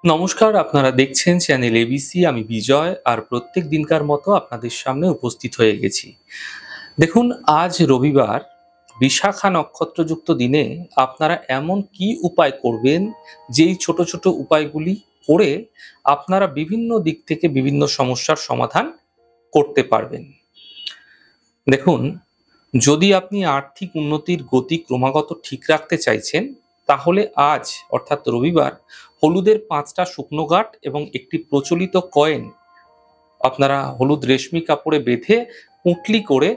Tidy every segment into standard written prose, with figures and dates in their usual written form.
নমস্কার, আপনারা দেখছেন চ্যানেল এবিসি। আমি বিজয়, আর প্রত্যেক দিনকার মতো আপনাদের সামনে উপস্থিত হয়ে গেছি। দেখুন, আজ রবিবার, বিশাখা নক্ষত্রযুক্ত দিনে আপনারা এমন কি উপায় করবেন, যেই ছোট ছোট উপায়গুলি করে আপনারা বিভিন্ন দিক থেকে বিভিন্ন সমস্যার সমাধান করতে পারবেন। দেখুন, যদি আপনি আর্থিক উন্নতির গতি ক্রমাগত ঠিক রাখতে চাইছেন, তাহলে আজ অর্থাৎ রবিবার হলুদের ৫টা শুকনো গাঁঠ এবং একটি প্রচলিত কয়েন আপনারা হলুদ রেশমি কাপড়ে বেঁধে পুঁটলি করে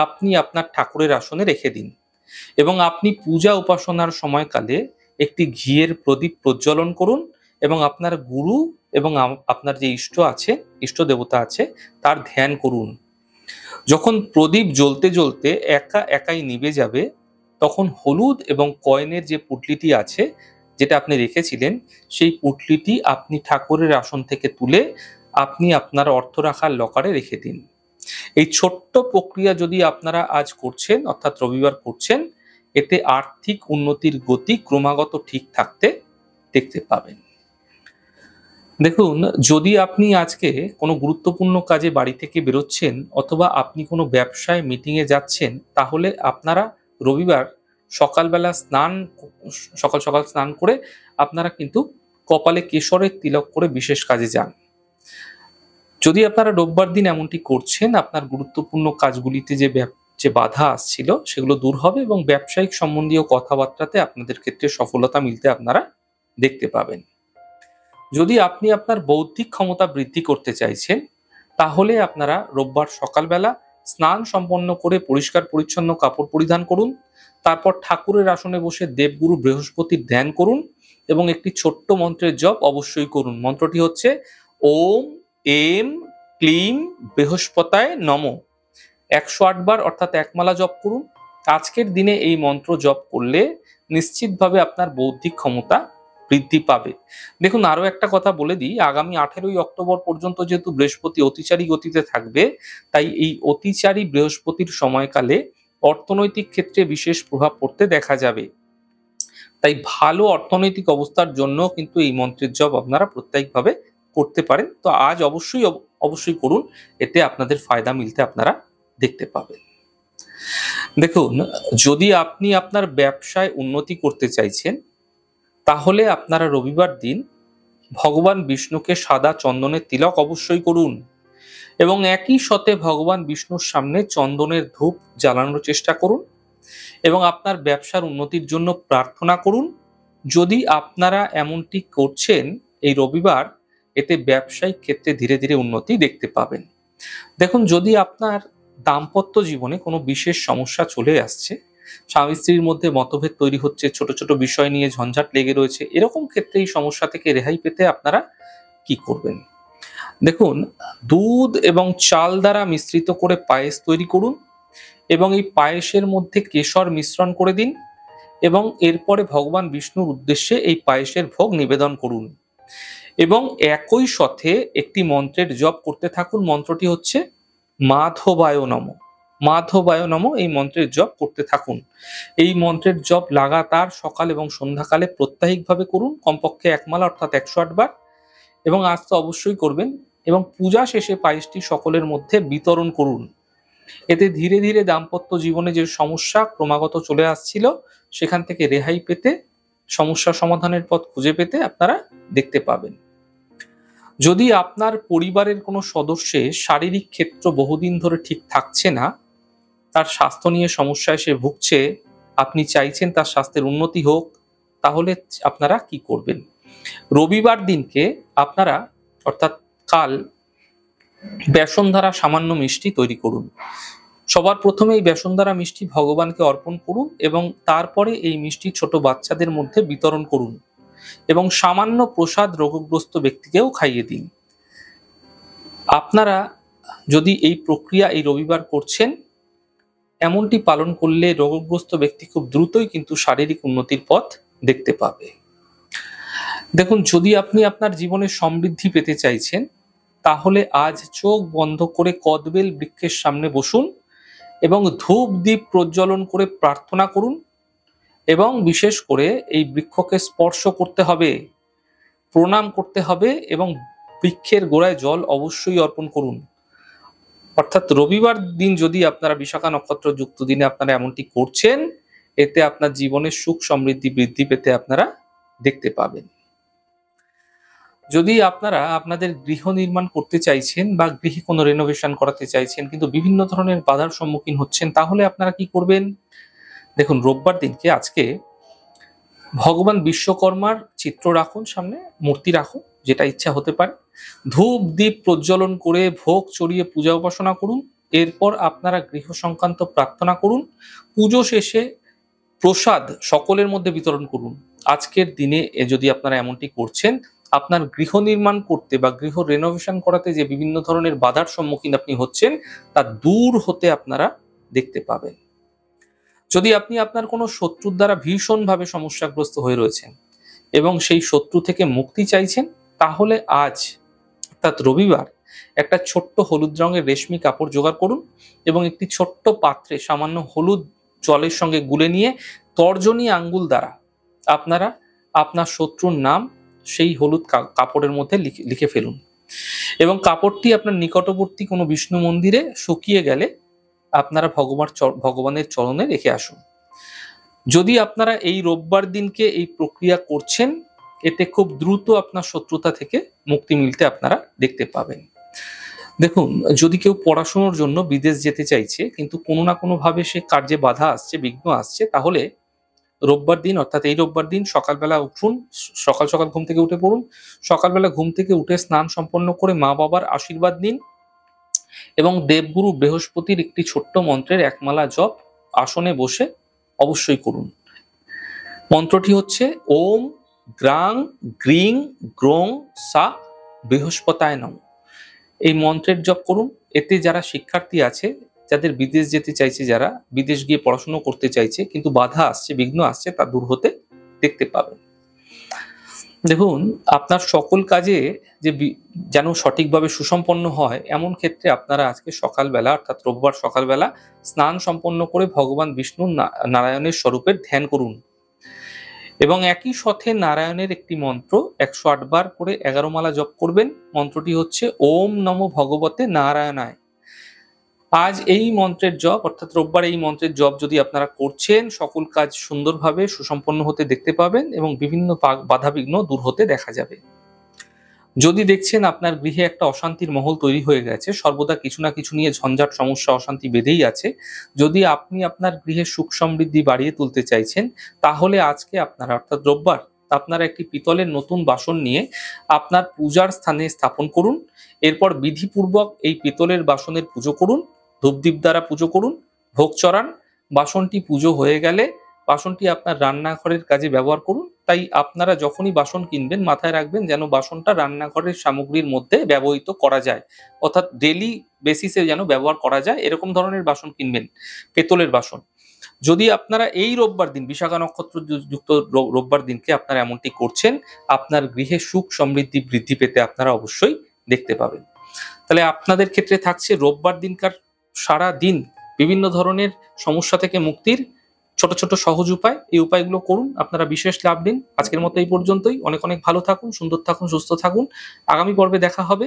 আপনি আপনার ঠাকুরের আসনে রেখে দিন। এবং আপনি পূজা উপাসনার সময়কালে একটি ঘিয়ের প্রদীপ প্রজ্বলন করুন এবং আপনার গুরু এবং আপনার যে ইষ্ট দেবতা আছে, তার ধ্যান করুন। যখন প্রদীপ জ্বলতে জ্বলতে একা একাই নিভে যাবে, তখন হলুদ এবং কয়েনের যে পুঁটলিটি আছে, যেটা আপনি রেখেছিলেন, সেই পুঁটলিটি আপনি ঠাকুরের আসন থেকে তুলে আপনি আপনার অর্থ রাখার লকারে রেখে দিন। এই ছোট্ট প্রক্রিয়া যদি আপনারা আজ করছেন, অর্থাৎ রবিবার করছেন, এতে আর্থিক উন্নতির গতি ক্রমাগত ঠিক থাকতে দেখতে পাবেন। দেখুন, যদি আপনি আজকে কোনো গুরুত্বপূর্ণ কাজে বাড়ি থেকে বেরোচ্ছেন অথবা আপনি কোনো ব্যবসায় মিটিংয়ে যাচ্ছেন, তাহলে আপনারা রবিবার সকালবেলা সকাল সকাল স্নান করে আপনারা কিন্তু কপালে কেশরের তিলক করে বিশেষ কাজে যান। যদি আপনারা রোববার দিন এমনটি করছেন, আপনার গুরুত্বপূর্ণ কাজগুলিতে যে বাধা আসছিল সেগুলো দূর হবে এবং ব্যবসায়িক সম্বন্ধীয় কথাবার্তাতে আপনাদের ক্ষেত্রে সফলতা মিলতে আপনারা দেখতে পাবেন। যদি আপনি আপনার বৌদ্ধিক ক্ষমতা বৃদ্ধি করতে চাইছেন, তাহলে আপনারা রোববার সকালবেলা স্নান সম্পন্ন করে পরিষ্কার পরিচ্ছন্ন কাপড় পরিধান করুন। তারপর ঠাকুরের আসনে বসে দেবগুরু বৃহস্পতির ধ্যান করুন এবং একটি ছোট্ট মন্ত্রের জপ অবশ্যই করুন। মন্ত্রটি হচ্ছে ওম এম ক্লিম বৃহস্পতায় নমঃ। ১০৮ বার অর্থাৎ একমালা জপ করুন। আজকের দিনে এই মন্ত্র জপ করলে নিশ্চিতভাবে আপনার বৌদ্ধিক ক্ষমতা বৃদ্ধি পাবে। দেখুন, আরো একটা কথা বলে দিই, আগামী ১৮ই অক্টোবর পর্যন্ত যেহেতু বৃহস্পতি অতিচারী গতিতে থাকবে, তাই এই অতিচারী বৃহস্পতির সময়কালে অর্থনৈতিক ক্ষেত্রে বিশেষ প্রভাব পড়তে দেখা যাবে। তাই ভালো অর্থনৈতিক অবস্থার জন্য কিন্তু এই মন্ত্রের জপ আপনারা প্রত্যেকভাবে করতে পারেন। তো আজ অবশ্যই করুন, এতে আপনাদের ফায়দা মিলতে আপনারা দেখতে পাবেন। দেখুন, যদি আপনি আপনার ব্যবসায় উন্নতি করতে চাইছেন, তাহলে আপনারা রবিবার দিন ভগবান বিষ্ণুকে সাদা চন্দনের তিলক অবশ্যই করুন এবং একই সাথে ভগবান বিষ্ণুর সামনে চন্দনের ধূপ জ্বালানোর চেষ্টা করুন এবং আপনার ব্যবসার উন্নতির জন্য প্রার্থনা করুন। যদি আপনারা এমনটি করছেন এই রবিবার, এতে ব্যবসায়িক ক্ষেত্রে ধীরে ধীরে উন্নতি দেখতে পাবেন। দেখুন, যদি আপনার দাম্পত্য জীবনে কোনো বিশেষ সমস্যা চলে আসছে, স্বামী স্ত্রীর মধ্যে মতভেদ তৈরি হচ্ছে, ছোট ছোট বিষয় নিয়ে ঝঞ্ঝাট লেগে রয়েছে, এরকম ক্ষেত্রে এই সমস্যা থেকে রেহাই পেতে আপনারা কি করবেন? দেখুন, দুধ এবং চাল দ্বারা মিশ্রিত করে পায়েস তৈরি করুন এবং এই পায়েসের মধ্যে কেশর মিশ্রণ করে দিন এবং এরপরে ভগবান বিষ্ণুর উদ্দেশ্যে এই পায়েসের ভোগ নিবেদন করুন এবং একই সাথে একটি মন্ত্রের জপ করতে থাকুন। মন্ত্রটি হচ্ছে মাধবায় নমঃ। মাধবায় নমঃ, এই মন্ত্রের জপ করতে থাকুন। এই মন্ত্রের জপ লাগাতার সকাল এবং সন্ধ্যাকালে প্রত্যাহিকভাবে করুন, কমপক্ষে একমালা অর্থাৎ ১০৮ বার, এবং আজ তো অবশ্যই করবেন। এবং পূজা শেষে পায়েসটি সকলের মধ্যে বিতরণ করুন। এতে ধীরে ধীরে দাম্পত্য জীবনে যে সমস্যা ক্রমাগত চলে আসছিল, সেখান থেকে রেহাই পেতে, সমস্যা সমাধানের পথ খুঁজে পেতে আপনারা দেখতে পাবেন। যদি আপনার পরিবারের কোনো সদস্যের শারীরিক ক্ষেত্র বহুদিন ধরে ঠিক থাকছে না, তার স্বাস্থ্য নিয়ে সমস্যায় সে ভুগছে, আপনি চাইছেন তার স্বাস্থ্যের উন্নতি হোক, তাহলে আপনারা কি করবেন? রবিবার দিনকে আপনারা, অর্থাৎ কাল, বেসন দ্বারা সামান্য মিষ্টি তৈরি করুন। সবার প্রথমে এই বেসন দ্বারা মিষ্টি ভগবানকে অর্পণ করুন এবং তারপরে এই মিষ্টি ছোট বাচ্চাদের মধ্যে বিতরণ করুন এবং সামান্য প্রসাদ রোগগ্রস্ত ব্যক্তিকেও খাইয়ে দিন। আপনারা যদি এই প্রক্রিয়া এই রবিবার করছেন, এমনটি পালন করলে রোগগ্রস্ত ব্যক্তি খুব দ্রুতই কিন্তু শারীরিক উন্নতির পথ দেখতে পাবে। দেখুন, যদি আপনি আপনার জীবনে সমৃদ্ধি পেতে চাইছেন, তাহলে আজ চোখ বন্ধ করে কদবেল বৃক্ষের সামনে বসুন এবং ধূপ দ্বীপ প্রজ্বলন করে প্রার্থনা করুন এবং বিশেষ করে এই বৃক্ষকে স্পর্শ করতে হবে। প্রণাম করতে হবে এবং বৃক্ষের গোড়ায় জল অবশ্যই অর্পণ করুন। অর্থাৎ রবিবার দিন যদি আপনারা বিশাখা নক্ষত্র যুক্ত দিনে আপনারা এমনটি করছেন, এতে আপনার জীবনের সুখ সমৃদ্ধি বৃদ্ধি পেতে আপনারা দেখতে পাবেন। যদি আপনারা আপনাদের গৃহ নির্মাণ করতে চাইছেন বা গৃহে কোনো রেনোভেশন করাতে চাইছেন কিন্তু বিভিন্ন ধরনের বাধার সম্মুখীন হচ্ছেন, তাহলে আপনারা কি করবেন? দেখুন, রোববার দিনকে আজকে ভগবান বিশ্বকর্মার চিত্র রাখুন, সামনে মূর্তি রাখুন, যেটা ইচ্ছা হতে পারে। ধূপ দীপ প্রজ্বলন করে ভোগ চড়িয়ে পূজা উপাসনা করুন। এরপর আপনারা গৃহ সংক্রান্ত প্রার্থনা করুন। পুজো শেষে প্রসাদ সকলের মধ্যে বিতরণ করুন। আজকের দিনে যদি আপনারা এমনটি করছেন, আপনার গৃহ নির্মাণ করতে বা গৃহ রেনোভেশন করাতে যে বিভিন্ন ধরনের বাধার সম্মুখীন আপনি হচ্ছেন, তা দূর হতে আপনারা দেখতে পাবেন। যদি আপনি আপনার কোনো শত্রুর দ্বারা ভীষণভাবে সমস্যাগ্রস্ত হয়ে রয়েছেন এবং সেই শত্রু থেকে মুক্তি চাইছেন, তাহলে আজ অর্থাৎ রবিবার একটা ছোট্ট হলুদ রঙের রেশমি কাপড় জোগাড় করুন এবং একটি ছোট্ট পাত্রে সামান্য হলুদ জলের সঙ্গে গুলে নিয়ে তর্জনী আঙ্গুল দ্বারা আপনারা আপনার শত্রুর নাম সেই হলুদ কাপড়ের মধ্যে লিখে ফেলুন এবং কাপড়টি আপনার নিকটবর্তী কোনো বিষ্ণু মন্দিরে শুকিয়ে গেলে আপনারা ভগবানের চরণে রেখে আসুন। যদি আপনারা এই রোববার দিনকে এই প্রক্রিয়া করছেন, এতে খুব দ্রুত আপনার শত্রুতা থেকে মুক্তি মিলতে আপনারা দেখতে পাবেন। দেখুন, যদি কেউ পড়াশোনার জন্য বিদেশ যেতে চাইছে কিন্তু কোনো না কোনো ভাবে সে কার্যে বাধা আসছে, বিঘ্ন আসছে, তাহলে রোববার দিন অর্থাৎ এই রোববার দিন সকালবেলা উঠুন, সকাল সকাল ঘুম থেকে উঠে পড়ুন। সকালবেলা ঘুম থেকে উঠে স্নান সম্পন্ন করে মা বাবার আশীর্বাদ নিন এবং দেবগুরু বৃহস্পতির একটি ছোট্ট মন্ত্রের একমালা জপ আসনে বসে অবশ্যই করুন। মন্ত্রটি হচ্ছে ওম গ্রাং গ্রিং গ্রোং সা বৃহস্পতায় নমঃ। এই মন্ত্রের জপ করুন। এতে যারা শিক্ষার্থী আছে, যাদের বিদেশ যেতে চাইছে, যারা বিদেশ গিয়ে পড়াশোনা করতে চাইছে কিন্তু বাধা আসছে, বিঘ্ন আসছে, তা দূর হতে দেখতে পাবেন। দেখুন, আপনার সকল কাজে যে যেন সঠিকভাবে সুসম্পন্ন হয়, এমন ক্ষেত্রে আপনারা আজকে সকালবেলা অর্থাৎ রোববার সকালবেলা স্নান সম্পন্ন করে ভগবান বিষ্ণু নারায়ণের স্বরূপের ধ্যান করুন এবং একই সাথে নারায়ণের একটি মন্ত্র 108 বার করে 11 মালা জপ করবেন। মন্ত্রটি হচ্ছে ওম নমো ভগবতে নারায়ণায়। আজ এই মন্ত্রের জপ অর্থাৎ রোববার এই মন্ত্রের জপ যদি আপনারা করছেন, সকল কাজ সুন্দরভাবে সুসম্পন্ন হতে দেখতে পাবেন এবং বিভিন্ন বাধাবিঘ্ন দূর হতে দেখা যাবে। যদি দেখছেন আপনার গৃহে একটা অশান্তির মহল তৈরি হয়ে গেছে, সর্বদা কিছু না কিছু নিয়ে ঝঞ্ঝাট, সমস্যা, অশান্তি বেঁধেই আছে, যদি আপনি আপনার গৃহে সুখ সমৃদ্ধি বাড়িয়ে তুলতে চাইছেন, তাহলে আজকে আপনারা অর্থাৎ রোববার আপনারা একটি পিতলের নতুন বাসন নিয়ে আপনার পূজার স্থানে স্থাপন করুন। এরপর বিধিপূর্বক এই পিতলের বাসনের পুজো করুন, ধূপদীপ দ্বারা পুজো করুন, ভোগ চড়ান। বাসনটি পুজো হয়ে গেলে বাসনটি আপনার রান্নাঘরের কাজে ব্যবহার করুন। তাই আপনারা যখনই বাসন কিনবেন, মাথায় রাখবেন যেন বাসনটা রান্নাঘরের সামগ্রীর মধ্যে ব্যবহৃত করা যায়, অর্থাৎ ডেইলি বেসিসে যেন ব্যবহার করা যায় এরকম ধরনের বাসন কিনবেন, পেতলের বাসন। যদি আপনারা এই রোববার দিন বিশাখা নক্ষত্র যুক্ত রোববার দিনকে আপনারা এমনটি করছেন, আপনার গৃহে সুখ সমৃদ্ধি বৃদ্ধি পেতে আপনারা অবশ্যই দেখতে পাবেন। তাহলে আপনাদের ক্ষেত্রে থাকছে রোববার দিনকার সারা দিন বিভিন্ন ধরনের সমস্যা থেকে মুক্তির ছোট ছোট সহজ উপায়। এই উপায়গুলো করুন, আপনারা বিশেষ লাভ নিন। আজকের মতো এই পর্যন্তই। অনেক অনেক ভালো থাকুন, সুন্দর থাকুন, সুস্থ থাকুন। আগামী পর্বে দেখা হবে।